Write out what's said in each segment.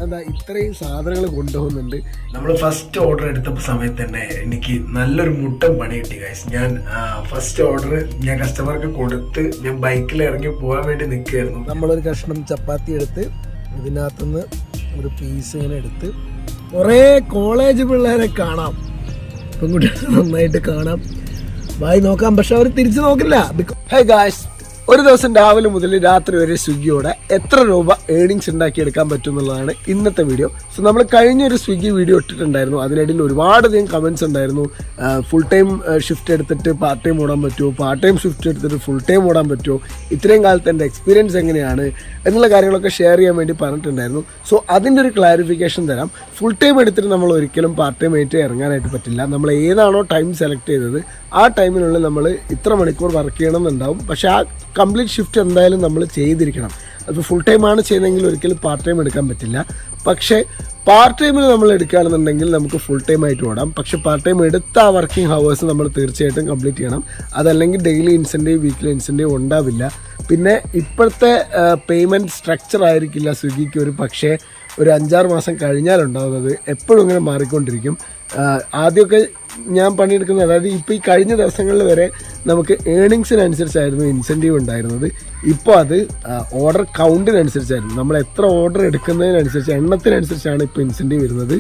എന്താ ഇത്രയും സാധനങ്ങൾ കൊണ്ടുപോകുന്നുണ്ട്. നമ്മൾ ഫസ്റ്റ് ഓർഡർ എടുത്ത സമയത്ത് തന്നെ എനിക്ക് നല്ലൊരു മുട്ടൻ പണി കിട്ടി ഗൈസ്. ഞാൻ ഫസ്റ്റ് ഓർഡർ ഞാൻ കസ്റ്റമർക്ക് കൊടുത്ത് ഞാൻ ബൈക്കിൽ ഇറങ്ങി പോകാൻ വേണ്ടി നിൽക്കുകയായിരുന്നു. നമ്മളൊരു കഷ്ണം ചപ്പാത്തി എടുത്ത് ഇതിനകത്തുനിന്ന് ഒരു പീസ് ഇങ്ങനെ എടുത്ത് കുറേ കോളേജ് പിള്ളേരെ കാണാം, പെൺകുട്ടികളെ നന്നായിട്ട് കാണാം, വായി നോക്കാം, പക്ഷെ അവർ തിരിച്ചു നോക്കില്ല. ഹേ ഗായ്സ്, ഒരു ദിവസം രാവിലെ മുതൽ രാത്രി വരെ സ്വിഗ്ഗിയോടെ എത്ര രൂപ ഏണിങ്സ് ഉണ്ടാക്കിയെടുക്കാൻ പറ്റും എന്നുള്ളതാണ് ഇന്നത്തെ വീഡിയോ. സോ നമ്മൾ കഴിഞ്ഞൊരു സ്വിഗ്ഗി വീഡിയോ ഇട്ടിട്ടുണ്ടായിരുന്നു. അതിനിടയിൽ ഒരുപാടധികം കമൻസ് ഉണ്ടായിരുന്നു. ഫുൾ ടൈം ഷിഫ്റ്റ് എടുത്തിട്ട് പാർട്ട് ടൈം ഓടാൻ പറ്റുമോ, പാർട്ട് ടൈം ഷിഫ്റ്റ് എടുത്തിട്ട് ഫുൾ ടൈം ഓടാൻ പറ്റുമോ, ഇത്രയും കാലത്ത് എൻ്റെ എക്സ്പീരിയൻസ് എങ്ങനെയാണ് എന്നുള്ള കാര്യങ്ങളൊക്കെ ഷെയർ ചെയ്യാൻ വേണ്ടി പറഞ്ഞിട്ടുണ്ടായിരുന്നു. സോ അതിൻ്റെ ഒരു ക്ലാരിഫിക്കേഷൻ തരാം. ഫുൾ ടൈം എടുത്തിട്ട് നമ്മൾ ഒരിക്കലും പാർട്ട് ടൈം ആയിട്ട് ഇറങ്ങാനായിട്ട് പറ്റില്ല. നമ്മൾ ഏതാണോ ടൈം സെലക്ട് ചെയ്തത് ആ ടൈമിനുള്ളിൽ നമ്മൾ ഇത്ര മണിക്കൂർ വർക്ക് ചെയ്യണം എന്നുണ്ടാവും. പക്ഷേ ആ കംപ്ലീറ്റ് ഷിഫ്റ്റ് എന്തായാലും നമ്മൾ ചെയ്തിരിക്കണം. അപ്പോൾ ഫുൾ ടൈം ആണ് ചെയ്യുന്നതെങ്കിൽ ഒരിക്കലും പാർട്ട് ടൈം എടുക്കാൻ പറ്റില്ല. പക്ഷേ പാർട്ട് ടൈമിൽ നമ്മൾ എടുക്കുകയാണെന്നുണ്ടെങ്കിൽ നമുക്ക് ഫുൾ ടൈം ആയിട്ട് ഓടാം. പക്ഷേ പാർട്ട് ടൈം എടുത്ത ആ വർക്കിംഗ് ഹവേഴ്സ് നമ്മൾ തീർച്ചയായിട്ടും കംപ്ലീറ്റ് ചെയ്യണം. അതല്ലെങ്കിൽ ഡെയിലി ഇൻസെൻറ്റീവ്, വീക്ക്ലി ഇൻസെൻറ്റീവ് ഉണ്ടാവില്ല. പിന്നെ ഇപ്പോഴത്തെ പേയ്മെൻറ്റ് സ്ട്രക്ചർ ആയിരിക്കില്ല സ്വിഗ്ഗിക്ക് ഒരു പക്ഷേ ഒരു 5-6 മാസം കഴിഞ്ഞാലുണ്ടാകുന്നത്. എപ്പോഴും ഇങ്ങനെ മാറിക്കൊണ്ടിരിക്കും. ആദ്യമൊക്കെ ഞാൻ പണിയെടുക്കുന്നത്, അതായത് ഇപ്പോൾ ഈ കഴിഞ്ഞ ദിവസങ്ങളിൽ വരെ നമുക്ക് ഏണിങ്സിനനുസരിച്ചായിരുന്നു ഇൻസെൻറ്റീവ് ഉണ്ടായിരുന്നത്. ഇപ്പോൾ അത് ഓർഡർ കൗണ്ടിനനുസരിച്ചായിരുന്നു. നമ്മൾ എത്ര ഓർഡർ എടുക്കുന്നതിനനുസരിച്ച്, എണ്ണത്തിനനുസരിച്ചാണ് ഇപ്പോൾ ഇൻസെൻറ്റീവ് വരുന്നത്.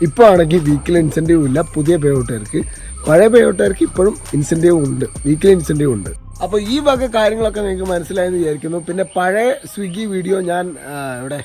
ഇപ്പോൾ ആണെങ്കിൽ വീക്കിലി ഇൻസെൻറ്റീവ് ഇല്ല പുതിയ പേ ഔട്ടുകാർക്ക്. പഴയ പേ ഔട്ടുകാർക്ക് ഇപ്പോഴും ഇൻസെൻറ്റീവ് ഉണ്ട്, വീക്കിലി ഇൻസെൻറ്റീവ് ഉണ്ട്. അപ്പോൾ ഈ വക കാര്യങ്ങളൊക്കെ നിങ്ങൾക്ക് മനസ്സിലായെന്ന് വിചാരിക്കുന്നു. പിന്നെ പഴയ സ്വിഗ്ഗി വീഡിയോ ഞാൻ ഇവിടെ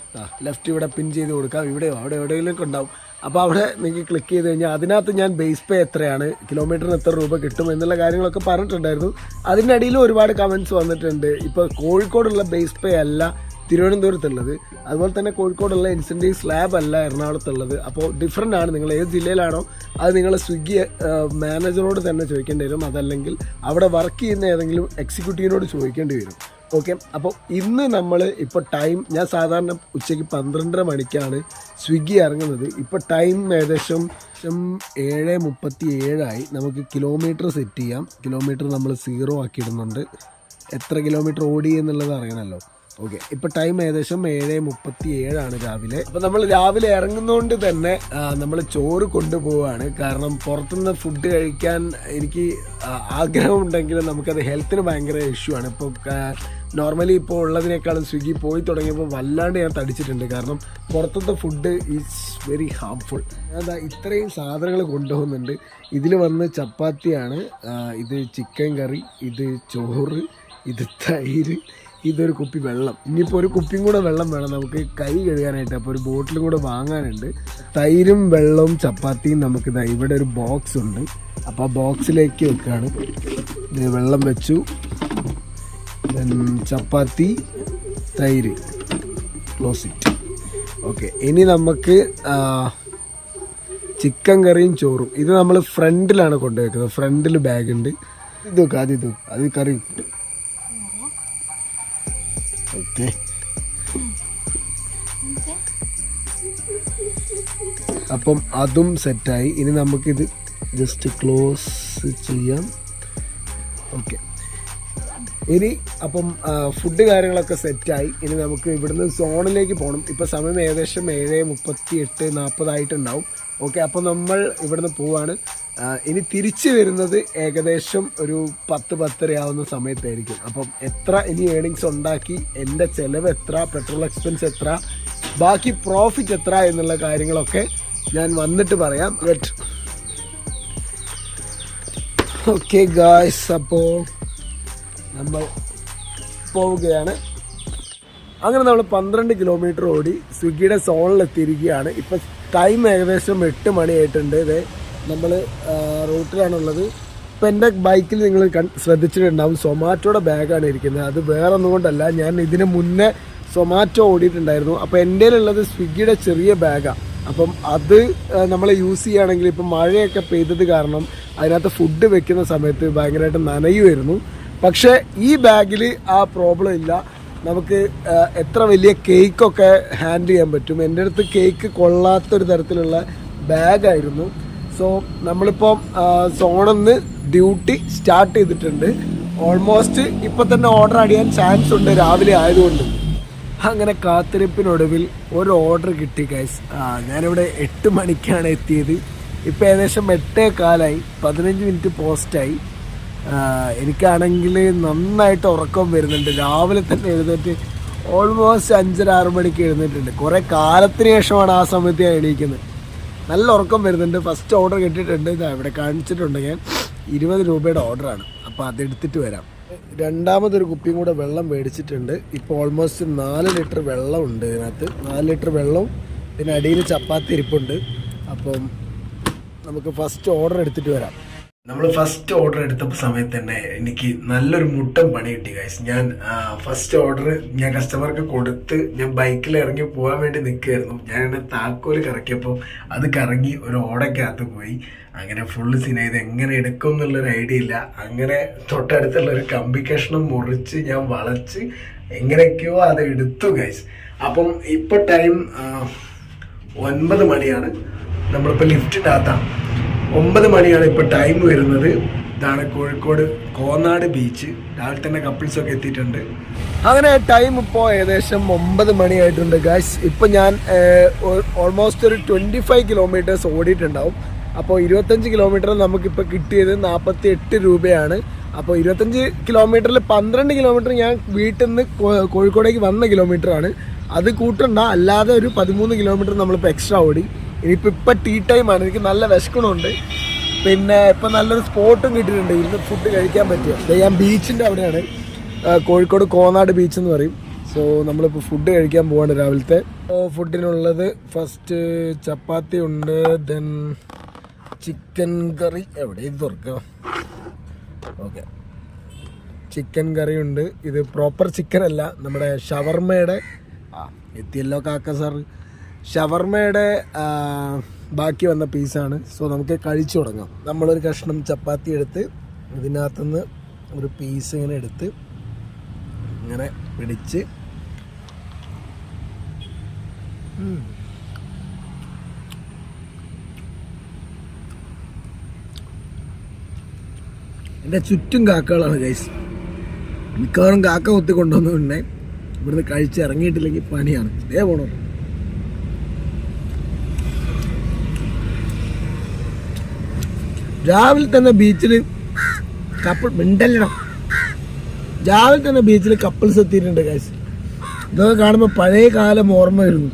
ലെഫ്റ്റ് ഇവിടെ പിൻ ചെയ്ത് കൊടുക്കാം, ഇവിടെയോ അവിടെ എവിടെയെങ്കിലുമൊക്കെ ഉണ്ടാവും. അപ്പോൾ അവിടെ നിങ്ങൾക്ക് ക്ലിക്ക് ചെയ്ത് കഴിഞ്ഞാൽ അതിനകത്ത് ഞാൻ ബേസ് പേ എത്രയാണ്, കിലോമീറ്ററിന് എത്ര രൂപ കിട്ടും എന്നുള്ള കാര്യങ്ങളൊക്കെ പറഞ്ഞിട്ടുണ്ടായിരുന്നു. അതിൻ്റെ അടിയിൽ ഒരുപാട് കമൻറ്റ്സ് വന്നിട്ടുണ്ട്. ഇപ്പോൾ കോഴിക്കോടുള്ള ബേസ് പേ അല്ല തിരുവനന്തപുരത്തുള്ളത്, അതുപോലെ തന്നെ കോഴിക്കോടുള്ള ഇൻസെൻറ്റീവ് സ്ലാബ് അല്ല എറണാകുളത്തുള്ളത്. അപ്പോൾ ഡിഫറൻ്റ് ആണ്. നിങ്ങൾ ഏത് ജില്ലയിലാണോ അത് നിങ്ങൾ സ്വിഗ്ഗി മാനേജറോട് തന്നെ ചോദിക്കേണ്ടി വരും. അതല്ലെങ്കിൽ അവിടെ വർക്ക് ചെയ്യുന്ന ഏതെങ്കിലും എക്സിക്യൂട്ടീവിനോട് ചോദിക്കേണ്ടി വരും. ഓക്കെ, അപ്പോൾ ഇന്ന് നമ്മൾ ഇപ്പോൾ ടൈം, ഞാൻ സാധാരണ ഉച്ചയ്ക്ക് 12:30 മണിക്കാണ് സ്വിഗ്ഗി ഇറങ്ങുന്നത്. ഇപ്പോൾ ടൈം ഏകദേശം 7:37 നമുക്ക് കിലോമീറ്റർ സെറ്റ് ചെയ്യാം. കിലോമീറ്റർ നമ്മൾ 0 ആക്കിയിടുന്നുണ്ട്. എത്ര കിലോമീറ്റർ ഓടി എന്നുള്ളത് അറിയണമല്ലോ. ഓക്കെ, ഇപ്പോൾ ടൈം ഏകദേശം 7:37 രാവിലെ. അപ്പോൾ നമ്മൾ രാവിലെ ഇറങ്ങുന്നതുകൊണ്ട് തന്നെ നമ്മൾ ചോറ് കൊണ്ടുപോവുകയാണ്. കാരണം പുറത്തുനിന്ന് ഫുഡ് കഴിക്കാൻ എനിക്ക് ആഗ്രഹമുണ്ടെങ്കിലും നമുക്കത് ഹെൽത്തിന് ഭയങ്കര ഇഷ്യൂ ആണ്. ഇപ്പോൾ നോർമലി ഇപ്പോൾ ഉള്ളതിനേക്കാളും സ്വിഗ്ഗി പോയി തുടങ്ങിയപ്പോൾ വല്ലാണ്ട് ഞാൻ തടിച്ചിട്ടുണ്ട്. കാരണം പുറത്തത്തെ ഫുഡ് ഈസ് വെരി ഹാംഫുൾ. എന്താ ഇത്രയും സാധനങ്ങൾ കൊണ്ടുപോകുന്നുണ്ട്. ഇതിൽ വന്ന് ചപ്പാത്തിയാണ്, ഇത് ചിക്കൻ കറി, ഇത് ചോറ്, ഇത് തൈര്, ഇതൊരു കുപ്പി വെള്ളം. ഇനിയിപ്പോൾ ഒരു കുപ്പിയും കൂടെ വെള്ളം വേണം നമുക്ക് കൈ കഴുകാനായിട്ട്. അപ്പോൾ ഒരു ബോട്ടിലും കൂടെ വാങ്ങാനുണ്ട്. തൈരും വെള്ളവും ചപ്പാത്തിയും നമുക്ക് ഇവിടെ ഒരു ബോക്സ് ഉണ്ട്. അപ്പോൾ ആ ബോക്സിലേക്ക് വെക്കുകയാണ്. വെള്ളം വെച്ചു, ചപ്പാത്തി, തൈര്, ക്ലോസ് ഇറ്റ്. ഓക്കെ, ഇനി നമുക്ക് ചിക്കൻ കറിയും ചോറും. ഇത് നമ്മൾ ഫ്രണ്ടിലാണ് കൊണ്ടുവയ്ക്കുന്നത്. ഫ്രണ്ടിൽ ബാഗ് ഉണ്ട്. ഇതൊക്കെ അത് കറി. ഓക്കെ, അപ്പം അതും സെറ്റായി. ഇനി നമുക്കിത് ജസ്റ്റ് ക്ലോസ് ചെയ്യാം. ഓക്കെ, ഇനി അപ്പം ഫുഡ് കാര്യങ്ങളൊക്കെ സെറ്റായി. ഇനി നമുക്ക് ഇവിടുന്ന് സോണിലേക്ക് പോകണം. ഇപ്പോൾ സമയം ഏകദേശം 7:38-40 ആയിട്ടുണ്ടാവും. ഓക്കെ, അപ്പോൾ നമ്മൾ ഇവിടുന്ന് പോവാണ്. ഇനി തിരിച്ചു വരുന്നത് ഏകദേശം ഒരു 10-10:30 ആവുന്ന സമയത്തായിരിക്കും. അപ്പം എത്ര ഇനി ഏണിങ്സ് ഉണ്ടാക്കി, എൻ്റെ ചിലവ് എത്ര, പെട്രോൾ എക്സ്പെൻസ് എത്ര, ബാക്കി പ്രോഫിറ്റ് എത്ര എന്നുള്ള കാര്യങ്ങളൊക്കെ ഞാൻ വന്നിട്ട് പറയാം. ഓക്കെ ഗായ്സ്, അപ്പോൾ നമ്മൾ പോവുകയാണ്. അങ്ങനെ നമ്മൾ 12 കിലോമീറ്റർ ഓടി സ്വിഗ്ഗിയുടെ സോണിലെത്തിയിരിക്കുകയാണ്. ഇപ്പം ടൈം ഏകദേശം 8 മണിയായിട്ടുണ്ട്. ഇത് നമ്മൾ റൂട്ടിലാണുള്ളത്. ഇപ്പം എൻ്റെ ബൈക്കിൽ നിങ്ങൾ ശ്രദ്ധിച്ചിട്ടുണ്ടാവും, സൊമാറ്റോയുടെ ബാഗാണ് ഇരിക്കുന്നത്. അത് വേറെ ഒന്നും കൊണ്ടല്ല, ഞാൻ ഇതിന് മുന്നേ സൊമാറ്റോ ഓടിയിട്ടുണ്ടായിരുന്നു. അപ്പോൾ എൻ്റെ ഉള്ളത് സ്വിഗ്ഗിയുടെ ചെറിയ ബാഗാണ്. അപ്പം അത് നമ്മൾ യൂസ് ചെയ്യുകയാണെങ്കിൽ ഇപ്പം മഴയൊക്കെ പെയ്തത് കാരണം അതിനകത്ത് ഫുഡ് വെക്കുന്ന സമയത്ത് ഭയങ്കരമായിട്ട് നനയുമായിരുന്നു. പക്ഷേ ഈ ബാഗിൽ ആ പ്രോബ്ലം ഇല്ല. നമുക്ക് എത്ര വലിയ കേക്കൊക്കെ ഹാൻഡിൽ ചെയ്യാൻ പറ്റും. എൻ്റെ അടുത്ത് കേക്ക് കൊള്ളാത്തൊരു തരത്തിലുള്ള ബാഗായിരുന്നു. സോ നമ്മളിപ്പോൾ സോണിന്ന് ഡ്യൂട്ടി സ്റ്റാർട്ട് ചെയ്തിട്ടുണ്ട്. ഓൾമോസ്റ്റ് ഇപ്പം തന്നെ ഓർഡർ അടിയാൻ ചാൻസ് ഉണ്ട് രാവിലെ ആയതുകൊണ്ട്. അങ്ങനെ കാത്തിരിപ്പിനൊടുവിൽ ഒരു ഓർഡർ കിട്ടി ഗൈസ്. ഞാനിവിടെ 8 മണിക്കാണ് എത്തിയത്. ഇപ്പം ഏകദേശം 8:15, 15 മിനിറ്റ് പോസ്റ്റായി. എനിക്കാണെങ്കിൽ നന്നായിട്ട് ഉറക്കം വരുന്നുണ്ട്. രാവിലെ തന്നെ എഴുന്നേറ്റ് ഓൾമോസ്റ്റ് 5:30-6 മണിക്ക് എഴുന്നേറ്റുണ്ട്. കുറേ കാലത്തിന് ശേഷമാണ് ആ സമയത്ത് ഞാൻ എണീക്കുന്നത്. നല്ല ഉറക്കം വരുന്നുണ്ട്. ഫസ്റ്റ് ഓർഡർ കിട്ടിയിട്ടുണ്ട്. ഇവിടെ കാണിച്ചിട്ടുണ്ട്. ഞാൻ 20 രൂപയുടെ ഓർഡറാണ്. അപ്പോൾ അതെടുത്തിട്ട് വരാം. രണ്ടാമതൊരു കുപ്പിയും കൂടെ വെള്ളം മേടിച്ചിട്ടുണ്ട്. ഇപ്പോൾ ഓൾമോസ്റ്റ് 4 ലിറ്റർ വെള്ളമുണ്ട് ഇതിനകത്ത്. 4 ലിറ്റർ വെള്ളവും പിന്നെ അടിയിൽ ചപ്പാത്തി ഇരിപ്പുണ്ട്. അപ്പം നമുക്ക് ഫസ്റ്റ് ഓർഡർ എടുത്തിട്ട് വരാം. നമ്മൾ ഫസ്റ്റ് ഓർഡർ എടുത്ത സമയത്ത് തന്നെ എനിക്ക് നല്ലൊരു മുട്ടൻ പണി കിട്ടി ഗൈസ്. ഞാൻ ഫസ്റ്റ് ഓർഡർ ഞാൻ കസ്റ്റമർക്ക് കൊടുത്ത് ഞാൻ ബൈക്കിൽ ഇറങ്ങി പോകാൻ വേണ്ടി നിൽക്കുകയായിരുന്നു. ഞാൻ എന്നെ താക്കോല് കറക്കിയപ്പോൾ അത് കറങ്ങി ഒരു ഓടയ്ക്കകത്ത് പോയി. അങ്ങനെ ഫുള്ള് സിന ഇത് എങ്ങനെ എടുക്കും എന്നുള്ളൊരു ഐഡിയ ഇല്ല. അങ്ങനെ തൊട്ടടുത്തുള്ള ഒരു കമ്പി കഷ്ണം മുറിച്ച് ഞാൻ വളച്ച് എങ്ങനെയൊക്കെയോ അത് എടുത്തു ഗൈസ്. അപ്പം ഇപ്പം ടൈം 9 മണിയാണ്. നമ്മളിപ്പോൾ ലിഫ്റ്റിനകത്താണ്. 9 മണിയാണ് ഇപ്പോൾ ടൈം വരുന്നത്. ഇതാണ് കോഴിക്കോട് കോന്നാട് ബീച്ച്. രാവിലെ തന്നെ കപ്പിൾസൊക്കെ എത്തിയിട്ടുണ്ട്. അങ്ങനെ ടൈം ഇപ്പോൾ ഏകദേശം 9 മണിയായിട്ടുണ്ട് ഗൈസ്. ഇപ്പം ഞാൻ ഓൾമോസ്റ്റ് ഒരു 25 കിലോമീറ്റേഴ്സ് ഓടിയിട്ടുണ്ടാവും. അപ്പോൾ 25 കിലോമീറ്റർ നമുക്കിപ്പോൾ കിട്ടിയത് 48 രൂപയാണ്. അപ്പോൾ 25 കിലോമീറ്ററിൽ 12 കിലോമീറ്റർ ഞാൻ വീട്ടിൽ നിന്ന് കോഴിക്കോടേക്ക് വന്ന കിലോമീറ്ററാണ്. അത് കൂട്ടണ്ട, അല്ലാതെ ഒരു 13 കിലോമീറ്റർ നമ്മളിപ്പോൾ എക്സ്ട്രാ ഓടി. ഇനിയിപ്പോൾ ടീ ടൈമാണ്. എനിക്ക് നല്ല വിശക്കണമുണ്ട്. പിന്നെ ഇപ്പം നല്ലൊരു സ്പോട്ടും കിട്ടിയിട്ടുണ്ട് ഇന്ന് ഫുഡ് കഴിക്കാൻ പറ്റിയ. ഞാൻ ബീച്ചിൻ്റെ അവിടെയാണ്. കോഴിക്കോട് കോന്നാട് ബീച്ച് എന്ന് പറയും. സോ നമ്മളിപ്പോൾ ഫുഡ് കഴിക്കാൻ പോവാണ് രാവിലത്തെ. ഫുഡിനുള്ളത് ഫസ്റ്റ് ചപ്പാത്തി ഉണ്ട്, ദെൻ ചിക്കൻ കറി. എവിടെ ഇത് തുറക്കാം? ഓക്കെ, ചിക്കൻ കറി ഉണ്ട്. ഇത് പ്രോപ്പർ ചിക്കൻ അല്ല, നമ്മുടെ ഷവർമയുടെ എത്തിയല്ലോ കാക്ക സാർ. ഷവർമയുടെ ബാക്കി വന്ന പീസാണ്. സോ നമുക്ക് കഴിച്ചു തുടങ്ങാം. നമ്മളൊരു കഷ്ണം ചപ്പാത്തി എടുത്ത് ഇതിനകത്തുനിന്ന് ഒരു പീസ് ഇങ്ങനെ എടുത്ത് ഇങ്ങനെ പിടിച്ച് എൻ്റെ ചുറ്റും കാക്കകളാണ് ഗൈസ്. മിക്കവാറും കാക്ക കുത്തി കൊണ്ടുവന്നുകൊണ്ടേ ഇവിടുന്ന് കഴിച്ച് ഇറങ്ങിയിട്ടില്ലെങ്കിൽ പണിയാണ്. ഇതേ പോണോ. രാവിലെ തന്നെ ബീച്ചിൽ രാവിലെ തന്നെ ബീച്ചിൽ കപ്പിൾസ് എത്തിയിട്ടുണ്ട് ഗൈസ്. ഇതൊക്കെ കാണുമ്പോൾ പഴയ കാലം ഓർമ്മ വരുന്നു.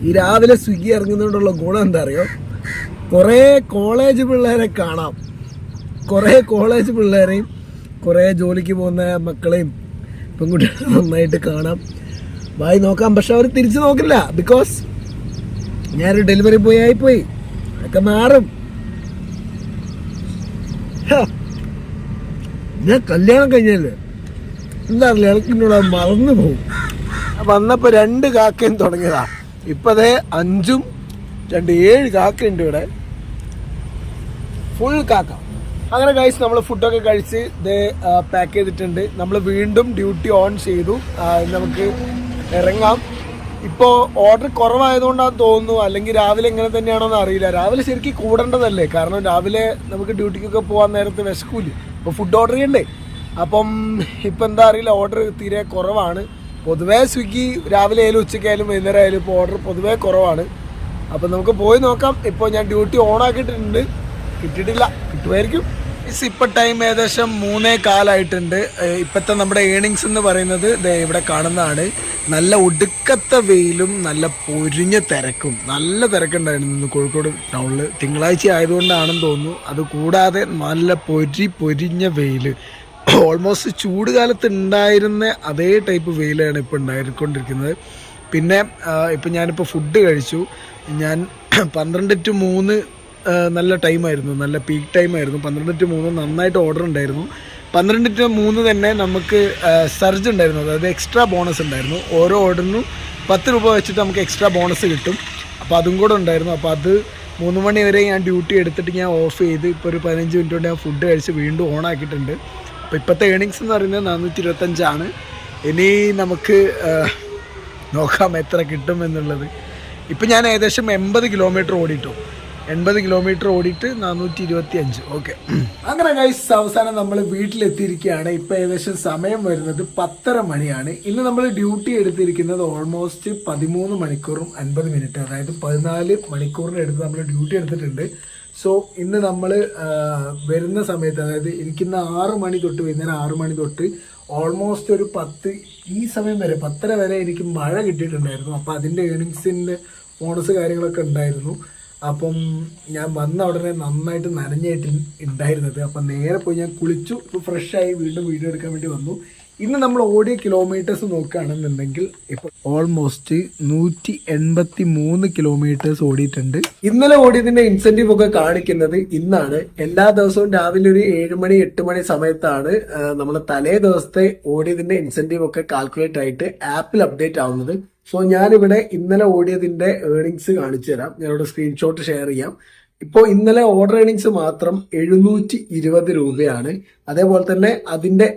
ഈ രാവിലെ സ്വിഗ്ഗി ഇറങ്ങുന്നതുകൊണ്ടുള്ള ഗുണം എന്താ അറിയോ? കുറേ കോളേജ് പിള്ളേരെ കാണാം. കുറേ കോളേജ് പിള്ളേരെയും കുറേ ജോലിക്ക് പോകുന്ന മക്കളെയും പെൺകുട്ടികളെ നന്നായിട്ട് കാണാം. ബായി നോക്കാം. പക്ഷെ അവർ തിരിച്ചു നോക്കില്ല. ബിക്കോസ് ഞാനൊരു ഡെലിവറി ബോയ് ആയിപ്പോയി. അതൊക്കെ മാറും. ഞാൻ കല്യാണം കഴിഞ്ഞല്ലേ, എന്താ അറിയില്ല, എനിക്കിന്നോട് മറന്നു പോകും. വന്നപ്പോൾ 2 കാക്കയും തുടങ്ങിയതാ. ഇപ്പതേ 5ഉം 2 7 കാക്കയുണ്ട് ഇവിടെ. ഫുൾ കാക്ക. അങ്ങനെ ഗൈസ് നമ്മൾ ഫുഡൊക്കെ കഴിച്ച് ഇത് പാക്ക് ചെയ്തിട്ടുണ്ട്. നമ്മൾ വീണ്ടും ഡ്യൂട്ടി ഓൺ ചെയ്തു. നമുക്ക് ഇറങ്ങാം. ഇപ്പോൾ ഓർഡർ കുറവായതുകൊണ്ടാണെന്ന് തോന്നുന്നു, അല്ലെങ്കിൽ രാവിലെ എങ്ങനെ തന്നെയാണോ എന്ന് അറിയില്ല. രാവിലെ ശരിക്കും കൂടേണ്ടതല്ലേ, കാരണം രാവിലെ നമുക്ക് ഡ്യൂട്ടിക്കൊക്കെ പോകാൻ നേരത്ത് വിശക്കൂല. ഇപ്പോൾ ഫുഡ് ഓർഡർ ചെയ്യണ്ടേ. അപ്പം ഇപ്പം എന്താ അറിയില്ല, ഓർഡർ തീരെ കുറവാണ്. പൊതുവേ സ്വിഗ്ഗി രാവിലെ ആയാലും ഉച്ചയ്ക്കായാലും വൈകുന്നേരം ആയാലും ഇപ്പോൾ ഓർഡർ പൊതുവേ കുറവാണ്. അപ്പം നമുക്ക് പോയി നോക്കാം. ഇപ്പോൾ ഞാൻ ഡ്യൂട്ടി ഓൺ ആക്കിയിട്ടുണ്ട്. കിട്ടിയിട്ടില്ല, കിട്ടുമായിരിക്കും. ഇപ്പം ടൈം ഏകദേശം 3:15 ഇപ്പോഴത്തെ നമ്മുടെ ഏണിങ്സ് എന്ന് പറയുന്നത് ഇവിടെ കാണുന്നതാണ്. നല്ല ഒടുക്കത്തെ വെയിലും നല്ല പൊരിഞ്ഞ തിരക്കും. നല്ല തിരക്കുണ്ടായിരുന്നു കോഴിക്കോട് ടൗണിൽ. തിങ്കളാഴ്ച ആയതുകൊണ്ടാണെന്ന് തോന്നുന്നു. അതുകൂടാതെ നല്ല പൊരിഞ്ഞ വെയിൽ. ഓൾമോസ്റ്റ് ചൂട് കാലത്ത് ഉണ്ടായിരുന്ന അതേ ടൈപ്പ് വെയിലാണ് ഇപ്പോൾ ഉണ്ടായിക്കൊണ്ടിരിക്കുന്നത്. പിന്നെ ഇപ്പം ഞാനിപ്പോൾ ഫുഡ് കഴിച്ചു. ഞാൻ 12 to 3 നല്ല ടൈമായിരുന്നു, നല്ല പീക്ക് ടൈമായിരുന്നു. 12 to 3 നന്നായിട്ട് ഓർഡർ ഉണ്ടായിരുന്നു. 12 to 3 തന്നെ നമുക്ക് സർജ് ഉണ്ടായിരുന്നു, അതായത് എക്സ്ട്രാ ബോണസ് ഉണ്ടായിരുന്നു. ഓരോ ഓർഡറിനും 10 രൂപ വെച്ചിട്ട് നമുക്ക് എക്സ്ട്രാ ബോണസ് കിട്ടും. അപ്പോൾ അതും കൂടെ ഉണ്ടായിരുന്നു. അപ്പോൾ അത് 3 മണി വരെ ഞാൻ ഡ്യൂട്ടി എടുത്തിട്ട് ഞാൻ ഓഫ് ചെയ്ത് ഇപ്പോൾ ഒരു 15 മിനിറ്റ് കൊണ്ട് ഞാൻ ഫുഡ് കഴിച്ച് വീണ്ടും ഓൺ ആക്കിയിട്ടുണ്ട്. അപ്പോൾ ഇപ്പോഴത്തെ ഏണിങ്സ് എന്ന് പറയുന്നത് 425 ഇനി നമുക്ക് നോക്കാം എത്ര കിട്ടും എന്നുള്ളത്. ഇപ്പം ഞാൻ ഏകദേശം 80 കിലോമീറ്റർ ഓടിയിട്ടു. 80 കിലോമീറ്റർ ഓടിയിട്ട് 425. ഓക്കെ, അങ്ങനെ ഗൈസ് അവസാനം നമ്മൾ വീട്ടിലെത്തിയിരിക്കുകയാണ്. ഇപ്പം ഏകദേശം സമയം വരുന്നത് 10:30 മണിയാണ്. ഇന്ന് നമ്മൾ ഡ്യൂട്ടി എടുത്തിരിക്കുന്നത് ഓൾമോസ്റ്റ് 13 മണിക്കൂറും 50 മിനിറ്റ്, അതായത് 14 മണിക്കൂറിനടുത്ത് നമ്മൾ ഡ്യൂട്ടി എടുത്തിട്ടുണ്ട്. സോ ഇന്ന് നമ്മൾ വരുന്ന സമയത്ത്, അതായത് എനിക്കിന്ന് 6 മണി തൊട്ട് വൈകുന്നേരം 6 മണി തൊട്ട് ഓൾമോസ്റ്റ് ഒരു 10 ഈ സമയം വരെ 10:30 വരെ എനിക്ക് മഴ കിട്ടിയിട്ടുണ്ടായിരുന്നു. അപ്പോൾ അതിൻ്റെ ഏണിങ്സിൻ്റെ ബോണസ് കാര്യങ്ങളൊക്കെ ഉണ്ടായിരുന്നു. അപ്പം ഞാൻ വന്ന ഉടനെ നന്നായിട്ട് നനഞ്ഞായിട്ട് ഉണ്ടായിരുന്നത്. അപ്പം നേരെ പോയി ഞാൻ കുളിച്ചു, ഇപ്പോൾ ഫ്രഷായി വീണ്ടും വീഡിയോ എടുക്കാൻ വേണ്ടി വന്നു. ഇന്ന് നമ്മൾ ഓടിയ കിലോമീറ്റേഴ്സ് നോക്കുകയാണെന്നുണ്ടെങ്കിൽ ഇപ്പോൾ ഓൾമോസ്റ്റ് 183 കിലോമീറ്റേഴ്സ് ഓടിയിട്ടുണ്ട്. ഇന്നലെ ഓടിയതിന്റെ ഇൻസെന്റീവ് ഒക്കെ കാണിക്കുന്നത് ഇന്നാണ്. എല്ലാ ദിവസവും രാവിലെ ഒരു 7 മണി 8 മണി സമയത്താണ് നമ്മൾ തലേ ദിവസത്തെ ഓടിയതിന്റെ ഇൻസെന്റീവ് ഒക്കെ കാൽക്കുലേറ്റ് ആയിട്ട് ആപ്പിൽ അപ്ഡേറ്റ് ആവുന്നത്. സോ ഞാനിവിടെ ഇന്നലെ ഓടിയതിന്റെ ഏർണിങ്സ് കാണിച്ചു തരാം. ഞാനിവിടെ സ്ക്രീൻഷോട്ട് ഷെയർ ചെയ്യാം. ഇപ്പോൾ ഇന്നലെ ഓർഡർ ഏർണിങ്സ് മാത്രം 720 രൂപയാണ്. അതേപോലെ തന്നെ അതിന്റെ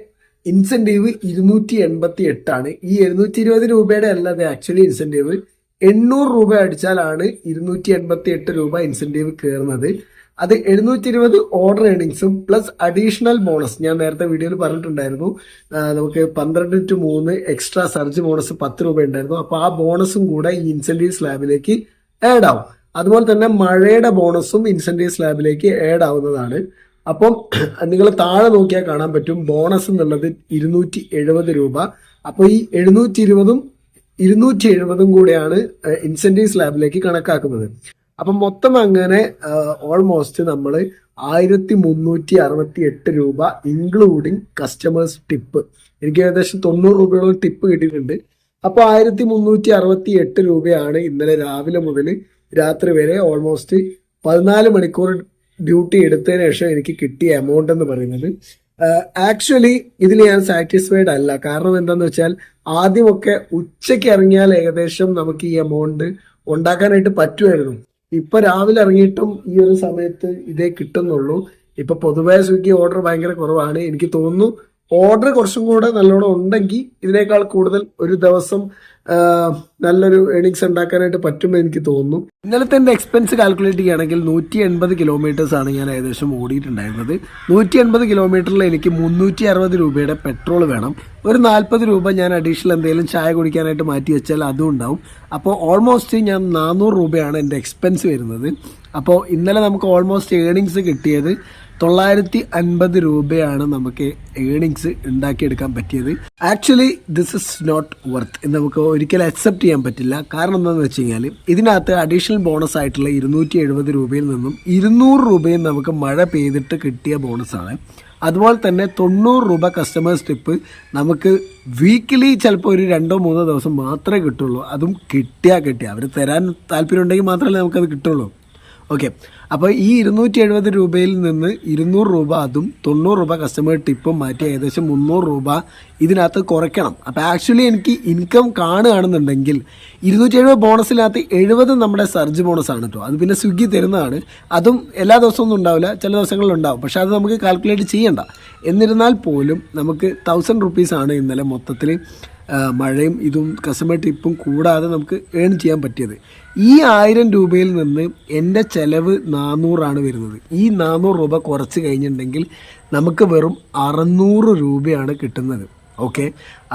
ഇൻസെന്റീവ് 288 ആണ്. ഈ 720 രൂപയുടെ അല്ലാതെ ആക്ച്വലി ഇൻസെന്റീവ് 800 രൂപ അടിച്ചാലാണ് 288 രൂപ ഇൻസെന്റീവ് കയറുന്നത്. അത് 720 ഓർഡർ ഏർണിങ്സും പ്ലസ് അഡീഷണൽ ബോണസ്. ഞാൻ നേരത്തെ വീഡിയോയിൽ പറഞ്ഞിട്ടുണ്ടായിരുന്നു, നമുക്ക് 12/3 എക്സ്ട്രാ സർജ് ബോണസ് 10 രൂപ ഉണ്ടായിരുന്നു. അപ്പോൾ ആ ബോണസും കൂടെ ഈ ഇൻസെന്റീവ് സ്ലാബിലേക്ക് ആഡ് ആവും. അതുപോലെ തന്നെ മഴയുടെ ബോണസും ഇൻസെന്റീവ് സ്ലാബിലേക്ക് ആഡ് ആവുന്നതാണ്. അപ്പം നിങ്ങൾ താഴെ നോക്കിയാൽ കാണാൻ പറ്റും ബോണസ് എന്നുള്ളത് 270 രൂപ. അപ്പോൾ ഈ 720ഉം 270ഉം കൂടെയാണ് ഇൻസെന്റീവ് സ്ലാബിലേക്ക് കണക്കാക്കുന്നത്. അപ്പം മൊത്തം അങ്ങനെ ഓൾമോസ്റ്റ് നമ്മൾ 1368 രൂപ ഇൻക്ലൂഡിങ് കസ്റ്റമേഴ്സ് ടിപ്പ്. എനിക്ക് ഏകദേശം 90 രൂപയോളം ടിപ്പ് കിട്ടിയിട്ടുണ്ട്. അപ്പോൾ 1368 രൂപയാണ് ഇന്നലെ രാവിലെ മുതൽ രാത്രി വരെ ഓൾമോസ്റ്റ് 14 മണിക്കൂർ ഡ്യൂട്ടി എടുത്തതിന് ശേഷം എനിക്ക് കിട്ടിയ എമൗണ്ട് എന്ന് പറയുന്നത്. ആക്ച്വലി ഇതിൽ ഞാൻ സാറ്റിസ്ഫൈഡ് അല്ല. കാരണം എന്താണെന്ന് വെച്ചാൽ ആദ്യമൊക്കെ ഉച്ചയ്ക്ക് ഇറങ്ങിയാൽ ഏകദേശം നമുക്ക് ഈ എമൗണ്ട് ഉണ്ടാക്കാനായിട്ട് പറ്റുമായിരുന്നു. ഇപ്പൊ രാവിലെ ഇറങ്ങിയിട്ടും ഈ ഒരു സമയത്ത് ഇതേ കിട്ടുന്നുള്ളൂ. ഇപ്പൊ പൊതുവേ സ്വിഗ്ഗി ഓർഡർ ഭയങ്കര കുറവാണ്. എനിക്ക് തോന്നുന്നു ഓർഡർ കുറച്ചും കൂടെ നല്ലോണം ഉണ്ടെങ്കിൽ ഇതിനേക്കാൾ കൂടുതൽ ഒരു ദിവസം നല്ലൊരു ഏണിങ്സ് ഉണ്ടാക്കാനായിട്ട് പറ്റുമെന്ന് എനിക്ക് തോന്നുന്നു. ഇന്നലത്തെ എൻ്റെ എക്സ്പെൻസ് കാൽക്കുലേറ്റ് ചെയ്യുകയാണെങ്കിൽ 180 കിലോമീറ്റേഴ്സ് ആണ് ഞാൻ ഏകദേശം ഓടിയിട്ടുണ്ടായിരുന്നത്. 180 കിലോമീറ്ററിൽ എനിക്ക് 360 രൂപയുടെ പെട്രോൾ വേണം. ഒരു 40 രൂപ ഞാൻ അഡീഷണൽ എന്തെങ്കിലും ചായ കുടിക്കാനായിട്ട് മാറ്റി വെച്ചാൽ അതും ഉണ്ടാവും. അപ്പോൾ ഓൾമോസ്റ്റ് ഞാൻ 400 രൂപയാണ് എൻ്റെ എക്സ്പെൻസ് വരുന്നത്. അപ്പോൾ ഇന്നലെ നമുക്ക് ഓൾമോസ്റ്റ് ഏണിങ്സ് കിട്ടിയത് 950 രൂപയാണ് നമുക്ക് ഏണിങ്സ് ഉണ്ടാക്കിയെടുക്കാൻ പറ്റിയത്. Actually this is not worth എന്ന് നമുക്ക് ഒരിക്കലും അക്സെപ്റ്റ് ചെയ്യാൻ പറ്റില്ല. കാരണം എന്താണെന്ന് വെച്ച് കഴിഞ്ഞാൽ ഇതിനകത്ത് അഡീഷണൽ ബോണസ് ആയിട്ടുള്ള 270 രൂപയിൽ നിന്നും 200 രൂപയും നമുക്ക് മഴ പെയ്തിട്ട് കിട്ടിയ ബോണസാണ്. അതുപോലെ തന്നെ 90 രൂപ കസ്റ്റമേഴ്സ് ടിപ്പ് നമുക്ക് വീക്കിലി ചിലപ്പോൾ ഒരു 2-3 ദിവസം മാത്രമേ കിട്ടുള്ളൂ. അതും കിട്ടിയാൽ അവർ തരാൻ താല്പര്യം ഉണ്ടെങ്കിൽ മാത്രമല്ലേ നമുക്കത് കിട്ടുള്ളൂ. ഓക്കെ, അപ്പോൾ ഈ 270 രൂപയിൽ നിന്ന് 200 രൂപ അതും 90 രൂപ കസ്റ്റമർ ടിപ്പും മാറ്റി ഏകദേശം 300 രൂപ ഇതിനകത്ത് കുറയ്ക്കണം. അപ്പോൾ ആക്ച്വലി എനിക്ക് ഇൻകം കാണുകയാണെന്നുണ്ടെങ്കിൽ 270 ബോണസിനകത്ത് 70 നമ്മുടെ സർജ് ബോണസാണ് കേട്ടോ. അത് പിന്നെ സ്വിഗ്ഗി തരുന്നതാണ്. അതും എല്ലാ ദിവസവും ഒന്നും ഉണ്ടാവില്ല, ചില ദിവസങ്ങളിൽ ഉണ്ടാവും. പക്ഷേ അത് നമുക്ക് കാൽക്കുലേറ്റ് ചെയ്യണ്ട. എന്നിരുന്നാൽ പോലും നമുക്ക് 1000 റുപ്പീസാണ് ഇന്നലെ മൊത്തത്തിൽ മഴയും ഇതും കസ്റ്റമർ ടിപ്പും കൂടാതെ നമുക്ക് ഏൺ ചെയ്യാൻ പറ്റിയത്. ഈ 1000 രൂപയിൽ നിന്ന് എൻ്റെ ചിലവ് 400 വരുന്നത്. ഈ 400 രൂപ കുറച്ച് കഴിഞ്ഞിട്ടുണ്ടെങ്കിൽ നമുക്ക് വെറും 600 രൂപയാണ് കിട്ടുന്നത്. ഓക്കെ,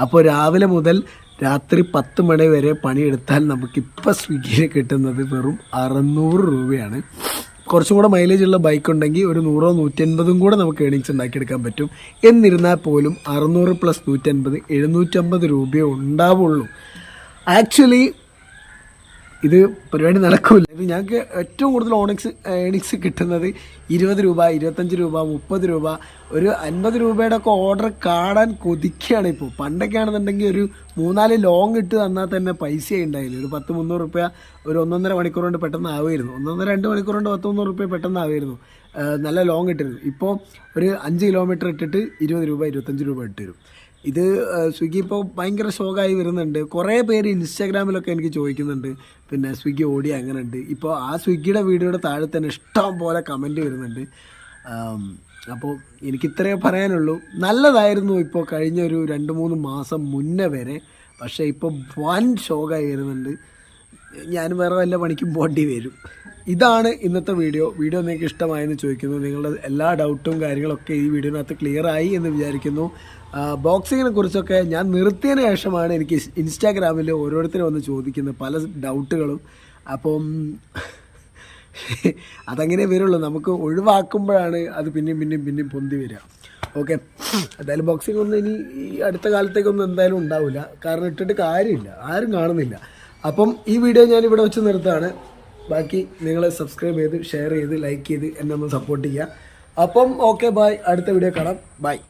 അപ്പോൾ രാവിലെ മുതൽ രാത്രി 10 മണി വരെ പണിയെടുത്താൽ നമുക്കിപ്പോൾ സ്വിഗ്ഗിയിൽ കിട്ടുന്നത് വെറും 600 രൂപയാണ്. കുറച്ചും കൂടെ മൈലേജ് ഉള്ള ബൈക്ക് ഉണ്ടെങ്കിൽ ഒരു 100-150 കൂടെ നമുക്ക് ഏണിങ്സ് ഉണ്ടാക്കിയെടുക്കാൻ പറ്റും. എന്നിരുന്നാൽ പോലും 600 + 150 750 രൂപയേ ഉണ്ടാവുള്ളൂ. ആക്ച്വലി ഇത് പരിപാടി നടക്കില്ല. ഇത് ഞങ്ങൾക്ക് ഏറ്റവും കൂടുതൽ ഏണിങ്സ് കിട്ടുന്നത് 20 രൂപ 25 രൂപ 30 രൂപ ഒരു 50 രൂപയുടെ ഒക്കെ ഓർഡർ കാണാൻ കൊതിക്കുകയാണ് ഇപ്പോൾ. പണ്ടൊക്കെ ആണെന്നുണ്ടെങ്കിൽ ഒരു 3-4 ലോങ് ഇട്ട് തന്നാൽ തന്നെ പൈസ ഉണ്ടായില്ല. ഒരു 10-300 രൂപ ഒരു 1.5 മണിക്കൂർ കൊണ്ട് പെട്ടെന്ന് ആവുമായിരുന്നു. 1.5-2 മണിക്കൂർ കൊണ്ട് 10-300 രൂപ പെട്ടെന്ന് ആവുമായിരുന്നു. നല്ല ലോങ് ഇട്ടിരുന്നു. ഇപ്പോൾ ഒരു 5 കിലോമീറ്റർ ഇട്ടിട്ട് 20 രൂപ 25 രൂപ ഇട്ട് തരും. ഇത് സ്വിഗ്ഗി ഇപ്പോൾ ഭയങ്കര ഷോക്കായി വരുന്നുണ്ട്. കുറേ പേര് ഇൻസ്റ്റാഗ്രാമിലൊക്കെ എനിക്ക് ചോദിക്കുന്നുണ്ട്, പിന്നെ സ്വിഗ്ഗി ഓടി അങ്ങനെ ഉണ്ട്. ഇപ്പോൾ ആ സ്വിഗ്ഗിയുടെ വീഡിയോയുടെ താഴെ തന്നെ ഇഷ്ടം പോലെ കമൻറ്റ് വരുന്നുണ്ട്. അപ്പോൾ എനിക്കിത്രയേ പറയാനുള്ളൂ. നല്ലതായിരുന്നു ഇപ്പോൾ കഴിഞ്ഞ ഒരു 2-3 മാസം മുന്നേ വരെ. പക്ഷേ ഇപ്പോൾ വൻ ഷോക്കായി വരുന്നുണ്ട്. ഞാൻ വേറെ വല്ല പണിക്കും പോകേണ്ടി വരും. ഇതാണ് ഇന്നത്തെ വീഡിയോ നിങ്ങൾക്ക് ഇഷ്ടമായെന്ന് ചോദിക്കുന്നു. നിങ്ങളുടെ എല്ലാ ഡൗട്ടും കാര്യങ്ങളൊക്കെ ഈ വീഡിയോനകത്ത് ക്ലിയർ ആയി എന്ന് വിചാരിക്കുന്നു. ബോക്സിങ്ങിനെ കുറിച്ചൊക്കെ ഞാൻ നിർത്തിയതിന് ശേഷമാണ് എനിക്ക് ഇൻസ്റ്റാഗ്രാമിൽ ഓരോരുത്തരും വന്ന് ചോദിക്കുന്നത് പല ഡൗട്ടുകളും. അപ്പം അതങ്ങനെ വരുള്ളൂ, നമുക്ക് ഒഴിവാക്കുമ്പോഴാണ് അത് പിന്നെയും പൊന്തി വരിക. ഓക്കെ, എന്തായാലും ബോക്സിംഗ് ഒന്നും ഇനി ഈ അടുത്ത കാലത്തേക്കൊന്നും എന്തായാലും ഉണ്ടാവില്ല, കാരണം ഇട്ടിട്ട് കാര്യമില്ല, ആരും കാണുന്നില്ല. അപ്പം ഈ വീഡിയോ ഞാൻ ഇവിടെ വെച്ച് നിർത്താണ്. ബാക്കി നിങ്ങൾ സബ്സ്ക്രൈബ് ചെയ്ത് ഷെയർ ചെയ്ത് ലൈക്ക് ചെയ്ത് എന്നെ ഒന്ന് സപ്പോർട്ട് ചെയ്യുക. അപ്പം ഓക്കെ, ബൈ, അടുത്ത വീഡിയോ കാണാം, ബൈ.